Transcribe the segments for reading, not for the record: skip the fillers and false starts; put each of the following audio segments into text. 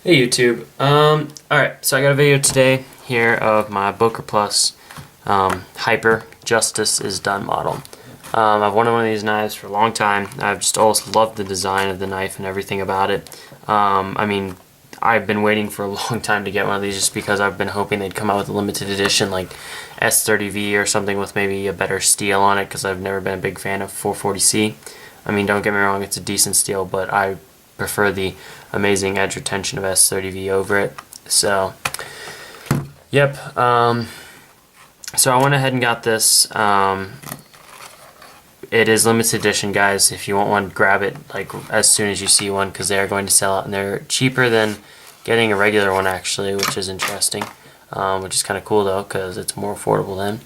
Hey YouTube. Alright, so I got a video today here of my Boker Plus Hyper Justice is Done model. I've wanted one of these knives for a long time. I've just always loved the design of the knife and everything about it. I've been waiting for a long time to get one of these just because I've been hoping they'd come out with a limited edition like S30V or something with maybe a better steel on it, because I've never been a big fan of 440C. I mean, don't get me wrong, it's a decent steel, but I prefer the amazing edge retention of S30V over it. So, yep. So I went ahead and got this. It is limited edition, guys. If you want one, grab it like as soon as you see one, because they are going to sell out, and they're cheaper than getting a regular one actually, which is interesting. Which is kind of cool though, because it's more affordable then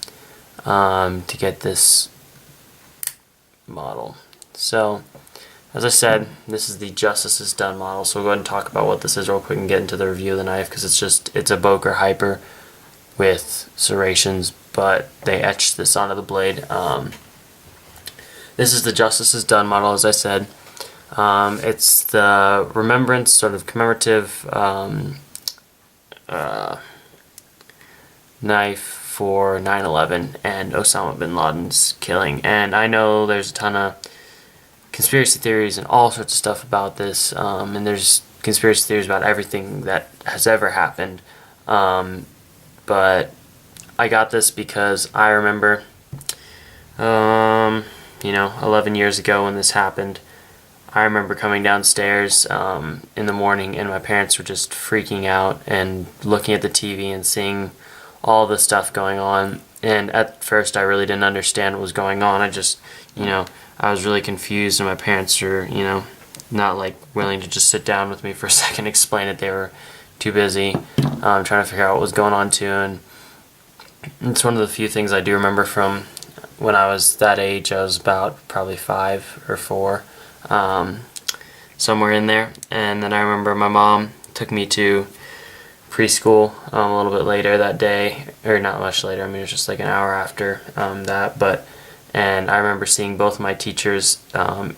to get this model. So, as I said, this is the Justice is Done model, so we'll go ahead and talk about what this is real quick and get into the review of the knife, because it's a Boker Hyper with serrations, but they etched this onto the blade. This is the Justice is Done model, as I said. It's the remembrance, sort of commemorative knife for 9/11 and Osama bin Laden's killing. And I know there's a ton of conspiracy theories and all sorts of stuff about this, and there's conspiracy theories about everything that has ever happened, but I got this because I remember 11 years ago when this happened. I remember coming downstairs in the morning, and my parents were just freaking out and looking at the TV and seeing all the stuff going on, and at first I really didn't understand what was going on. I just, I was really confused, and my parents were, not like willing to just sit down with me for a second and explain it. They were too busy trying to figure out what was going on too, and it's one of the few things I do remember from when I was that age. I was about probably 5 or 4, somewhere in there. And then I remember my mom took me to preschool a little bit later that day, or not much later. I mean, it was just like an hour after that, and I remember seeing both my teachers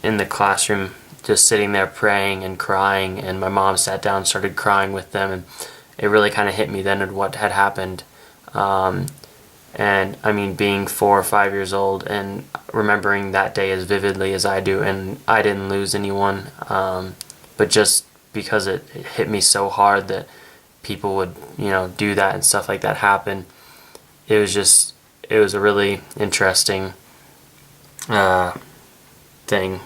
in the classroom just sitting there praying and crying, and my mom sat down and started crying with them, and it really kind of hit me then at what had happened. And I mean, being 4 or 5 years old and remembering that day as vividly as I do, and I didn't lose anyone, but just because it hit me so hard that people would, do that and stuff like that happen, it was a really interesting thing,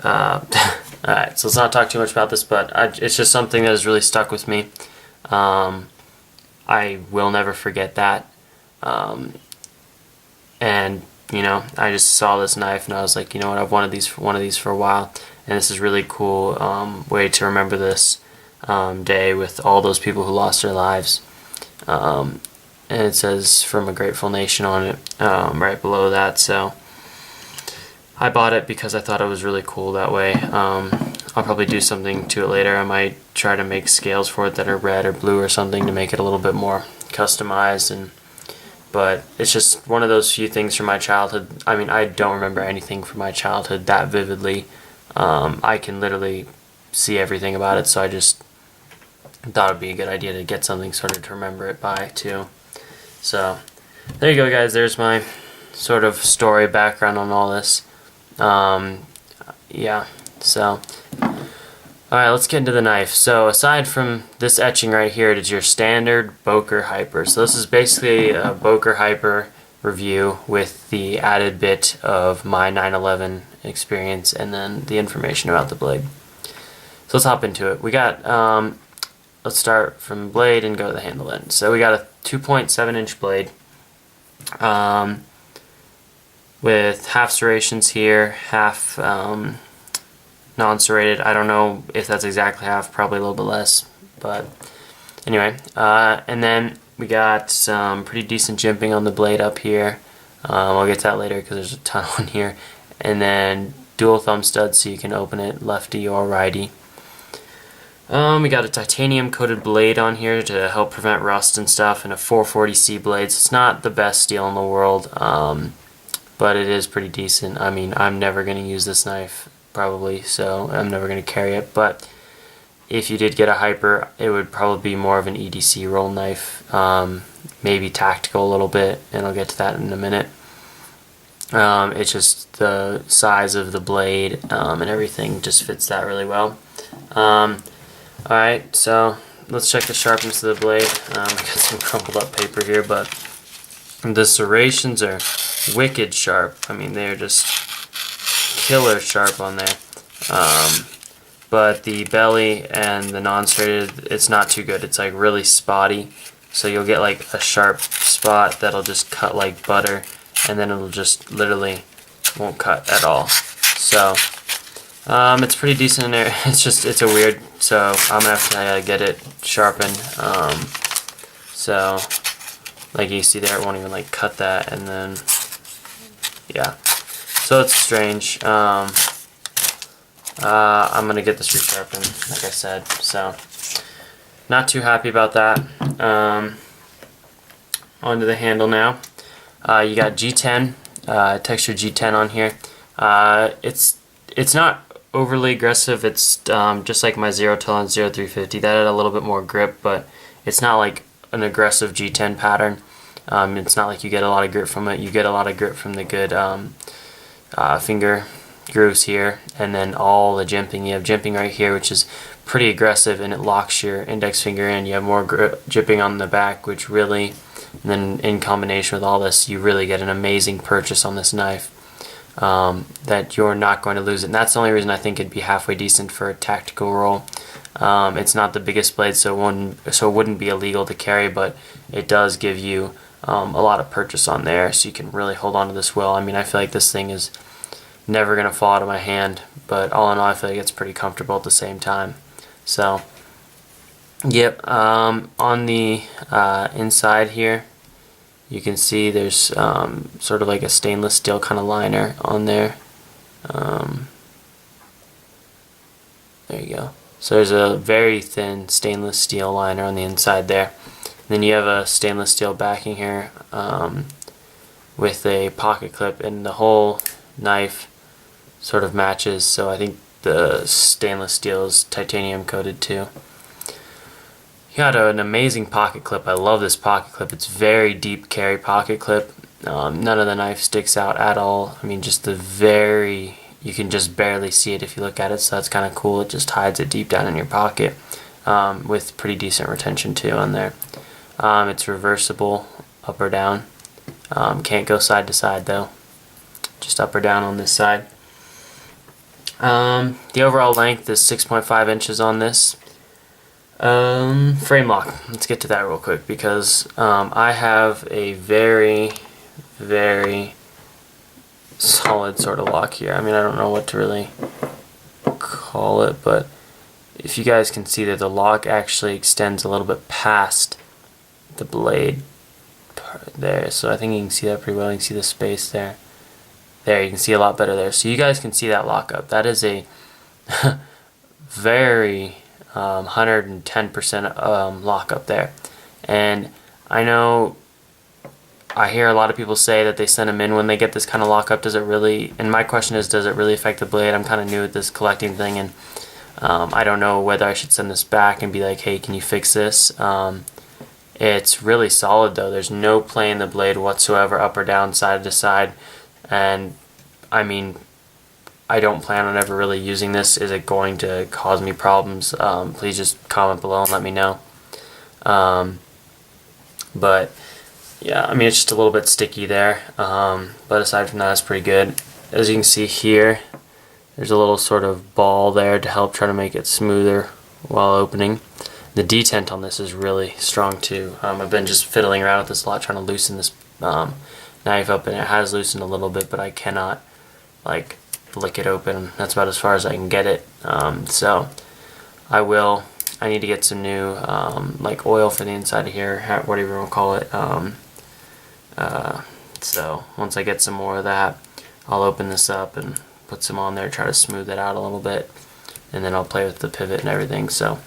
Alright, so let's not talk too much about this, but it's just something that has really stuck with me. I will never forget that. And I just saw this knife and I was like, you know what, I've wanted one of these for a while, and this is a really cool way to remember this day with all those people who lost their lives. And it says "From a Grateful Nation" on it right below that, so I bought it because I thought it was really cool that way. I'll probably do something to it later. I might try to make scales for it that are red or blue or something to make it a little bit more customized, but it's just one of those few things from my childhood. I mean, I don't remember anything from my childhood that vividly. I can literally see everything about it, so I just thought it'd be a good idea to get something sort of to remember it by too. So there you go, guys. There's my sort of story background on all this. Yeah, so alright, let's get into the knife. So aside from this etching right here, it is your standard Boker Hyper. So this is basically a Boker Hyper review with the added bit of my 9/11 experience and then the information about the blade. So let's hop into it. We got, let's start from the blade and go to the handle then. So we got a 2.7-inch blade with half serrations here, half non-serrated. I don't know if that's exactly half, probably a little bit less, but anyway. And then we got some pretty decent jimping on the blade up here. I'll get to that later because there's a ton on here. And then dual thumb studs so you can open it lefty or righty. We got a titanium coated blade on here to help prevent rust and stuff, and a 440C blade. So it's not the best steel in the world, but it is pretty decent. I mean, I'm never going to use this knife probably, so I'm never going to carry it, but if you did get a hyper, it would probably be more of an EDC roll knife, maybe tactical a little bit, and I'll get to that in a minute. It's just the size of the blade and everything just fits that really well. Alright, so let's check the sharpness of the blade. I got some crumpled up paper here, but the serrations are wicked sharp. I mean, they're just killer sharp on there. But the belly and the non-serrated, it's not too good. It's like really spotty. So you'll get like a sharp spot that'll just cut like butter, and then it'll just literally won't cut at all. So it's pretty decent in there. It's a weird, so I'm gonna have to get it sharpened. So like you see there, it won't even like cut that, and then yeah. So it's strange. I'm gonna get this resharpened, like I said. So not too happy about that. Onto the handle now. You got G10, texture G10 on here. It's not overly aggressive. It's just like my Zero Tolerance 0350. That had a little bit more grip, but it's not like an aggressive G10 pattern. It's not like you get a lot of grip from it. You get a lot of grip from the good finger grooves here, and then all the jimping. You have jimping right here, which is pretty aggressive, and it locks your index finger in. You have more jimping on the back, which really, and then in combination with all this, you really get an amazing purchase on this knife that you're not going to lose it. And that's the only reason I think it'd be halfway decent for a tactical roll. It's not the biggest blade, so it wouldn't be illegal to carry, but it does give you a lot of purchase on there, so you can really hold on to this well. I mean, I feel like this thing is never going to fall out of my hand, but all in all, I feel like it's pretty comfortable at the same time. So, yep, on the inside here, you can see there's sort of like a stainless steel kind of liner on there. There you go. So there's a very thin stainless steel liner on the inside there. Then you have a stainless steel backing here with a pocket clip, and the whole knife sort of matches, so I think the stainless steel is titanium coated too. You got an amazing pocket clip. I love this pocket clip. It's very deep carry pocket clip. None of the knife sticks out at all. I mean, just you can just barely see it if you look at it, so that's kind of cool. It just hides it deep down in your pocket with pretty decent retention too on there. It's reversible up or down. Can't go side to side though, just up or down on this side. The overall length is 6.5 inches on this. Frame lock. Let's get to that real quick, because I have a very, very solid sort of lock here. I mean, I don't know what to really call it, but if you guys can see that the lock actually extends a little bit past the blade part there, so I think you can see that pretty well. You can see the space there. There, you can see a lot better there. So you guys can see that lockup. That is a very 110% lockup there. And I know I hear a lot of people say that they send them in when they get this kind of lockup. Does it really, and my question is, does it really affect the blade? I'm kind of new at this collecting thing, and I don't know whether I should send this back and be like, hey, can you fix this? It's really solid though. There's no play in the blade whatsoever, up or down, side to side. And I mean, I don't plan on ever really using this. Is it going to cause me problems? Please just comment below and let me know. But yeah, I mean, it's just a little bit sticky there. But aside from that, it's pretty good. As you can see here, there's a little sort of ball there to help try to make it smoother while opening. The detent on this is really strong too. I've been just fiddling around with this a lot, trying to loosen this knife up, and it has loosened a little bit, but I cannot like lick it open. That's about as far as I can get it. So I need to get some new like oil for the inside of here, whatever you want to call it. So once I get some more of that, I'll open this up and put some on there, try to smooth it out a little bit, and then I'll play with the pivot and everything. So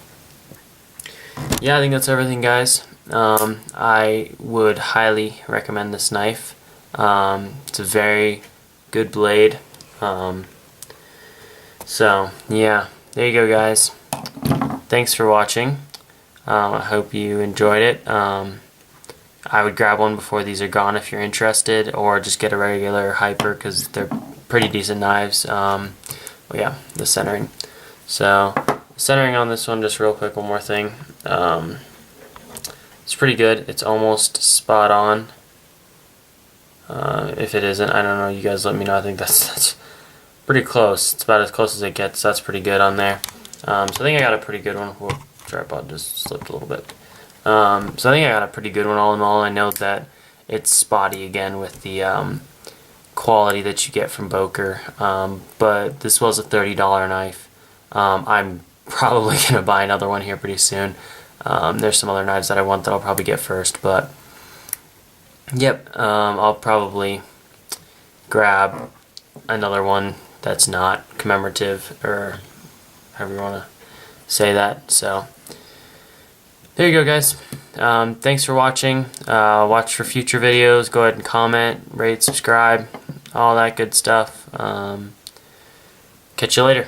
yeah, I think that's everything, guys. I would highly recommend this knife. It's a very good blade. So yeah, there you go, guys. thanks for watching. I hope you enjoyed it. I would grab one before these are gone if you're interested, or just get a regular hyper because they're pretty decent knives. Well, yeah, the centering. So centering on this one, just real quick, one more thing. It's pretty good. It's almost spot on. If it isn't, I don't know. You guys let me know. I think that's pretty close. It's about as close as it gets. That's pretty good on there. So I think I got a pretty good one. Whoa, tripod just slipped a little bit. So I think I got a pretty good one all in all. I know that it's spotty again with the quality that you get from Boker, but this was a $30 knife. I'm probably going to buy another one here pretty soon. There's some other knives that I want that I'll probably get first, but yep, I'll probably grab another one that's not commemorative, or however you want to say that. So there you go, guys. Thanks for watching. Watch for future videos. Go ahead and comment, rate, subscribe, all that good stuff. Catch you later.